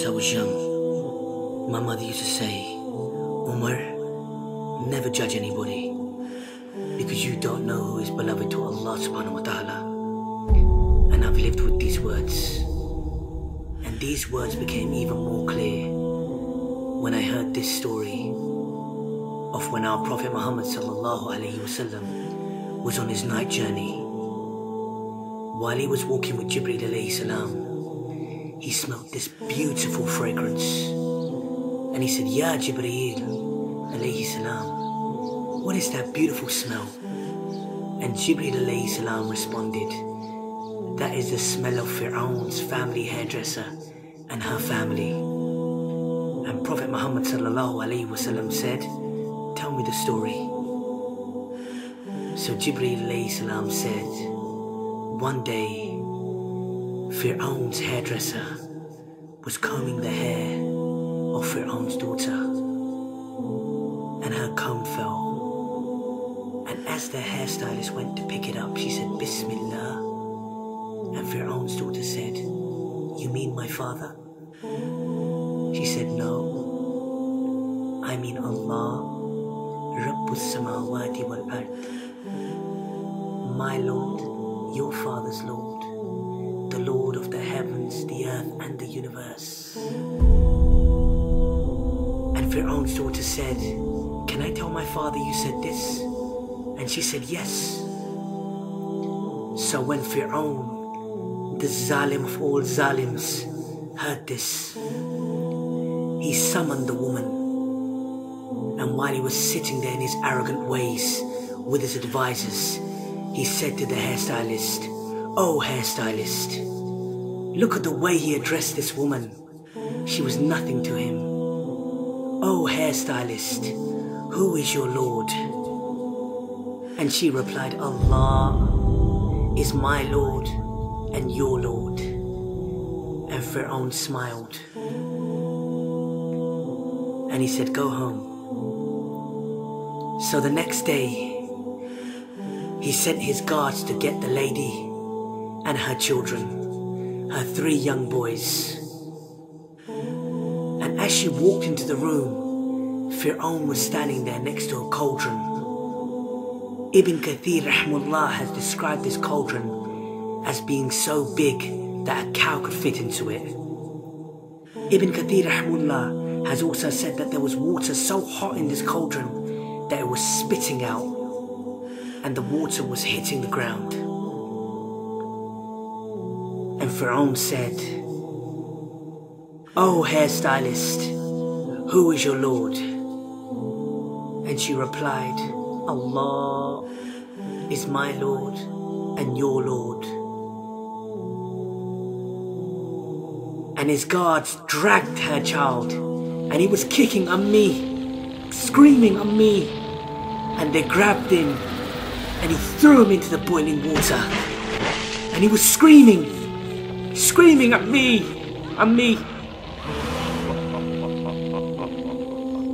Since I was young, my mother used to say, Umar, never judge anybody, because you don't know who is beloved to Allah subhanahu wa ta'ala. And I've lived with these words. And these words became even more clear when I heard this story of when our Prophet Muhammad sallallahu alaihi wasallam was on his night journey. While he was walking with Jibreel alayhi salam, he smelled this beautiful fragrance. And he said, Ya Jibreel alayhi salam, what is that beautiful smell? And Jibreel alayhi salam responded, that is the smell of Fir'aun's family hairdresser and her family. And Prophet Muhammad sallallahu alaihi wasallam said, tell me the story. So Jibreel alayhi salam said, one day Fir'aun's hairdresser was combing the hair of Fir'aun's daughter, and her comb fell. And as the hairstylist went to pick it up, she said, Bismillah. And Fir'aun's daughter said, you mean my father? She said, no, I mean Allah, Rabbus Samawati wal Ard, my Lord, your father's Lord, the Lord of the heavens, the earth and the universe. And Fir'aun's daughter said, can I tell my father you said this? And she said, yes. So when Fir'aun, the Zalim of all Zalims, heard this, he summoned the woman. And while he was sitting there in his arrogant ways with his advisors, he said to the hairstylist, oh hairstylist, look at the way he addressed this woman. She was nothing to him. Oh hairstylist, who is your Lord? And she replied, Allah is my Lord and your Lord. And Fir'aun smiled. And he said, go home. So the next day, he sent his guards to get the lady and her children, her 3 young boys. And as she walked into the room, Fir'aun was standing there next to a cauldron. Ibn Kathir rahmullah has described this cauldron as being so big that a cow could fit into it. Ibn Kathir rahmullah has also said that there was water so hot in this cauldron that it was spitting out, and the water was hitting the ground. And Fir'aun said, oh hairstylist, who is your Lord? And she replied, Allah is my Lord and your Lord. And his guards dragged her child, and he was kicking on me, screaming on me, and they grabbed him and he threw him into the boiling water, and he was screaming at me.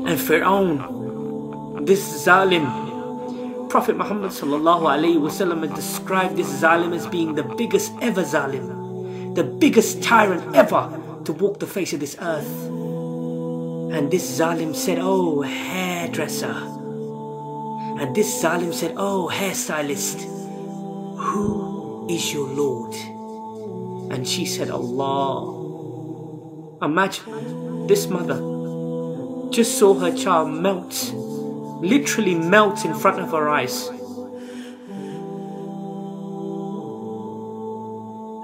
And Fir'aun, this Zalim, Prophet Muhammad sallallahu alaihi wasallam had described this Zalim as being the biggest ever Zalim, the biggest tyrant ever to walk the face of this earth. And this Zalim said, oh hairdresser. And this Zalim said, oh hairstylist, who is your Lord? And she said, Allah. Imagine, this mother just saw her child melt, literally melt in front of her eyes.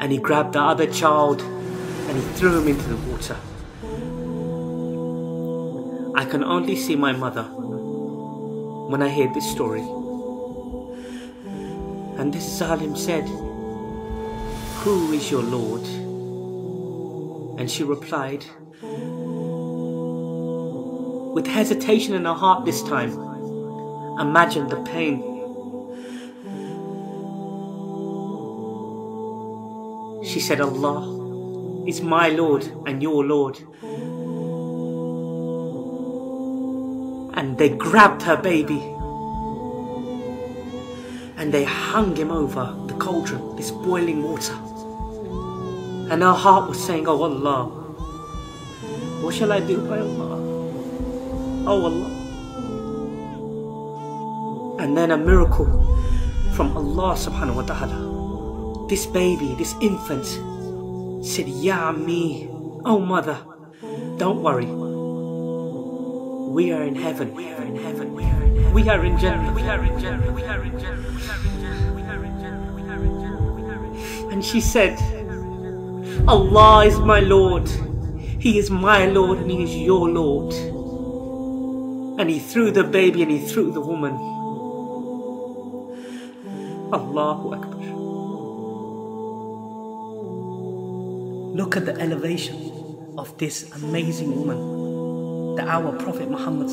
And he grabbed the other child and he threw him into the water. I can only see my mother when I hear this story. And this Zalim said, who is your Lord? And she replied, with hesitation in her heart this time. Imagine the pain. She said, Allah is my Lord and your Lord. And they grabbed her baby and they hung him over the cauldron, this boiling water. And her heart was saying, oh Allah, What shall I do, by Allah? Oh Allah. And then a miracle from Allah subhanahu wa ta'ala. This baby, this infant said, Ya Ammi, oh mother, don't worry. We are in heaven. We are in heaven. We are in heaven. We are in Jannah. We are in Jannah. We are in Jannah. We are in Jannah. We are in Jannah. We are in Jannah. And she said, Allah is my Lord. He is my Lord and He is your Lord. And He threw the baby and He threw the woman. Allahu Akbar. Look at the elevation of this amazing woman, our Prophet Muhammad